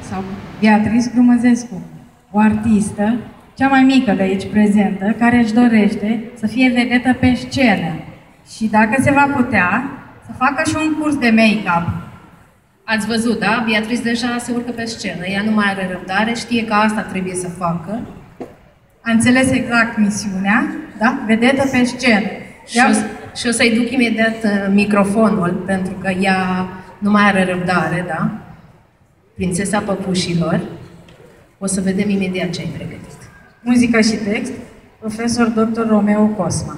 sau Beatrice Grumăzescu, o artistă, cea mai mică de aici prezentă, care își dorește să fie vedetă pe scenă și, dacă se va putea, să facă și un curs de make-up. Ați văzut, da? Beatrice deja se urcă pe scenă. Ea nu mai are răbdare, știe că asta trebuie să facă. A înțeles exact misiunea, da? Vedetă pe scenă. Și o să-i duc imediat microfonul, pentru că ea nu mai are răbdare, da? Prințesa Păpușilor. O să vedem imediat ce ai pregătit. Muzică și text, profesor dr. Romeo Cosma.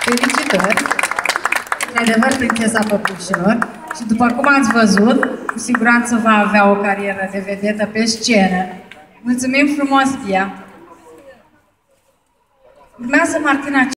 Felicitări! Într-adevăr, Prințesa Păpușilor. Și după cum ați văzut, cu siguranță va avea o carieră de vedetă pe scenă. Mulțumim frumos, Pia! Urmează Martina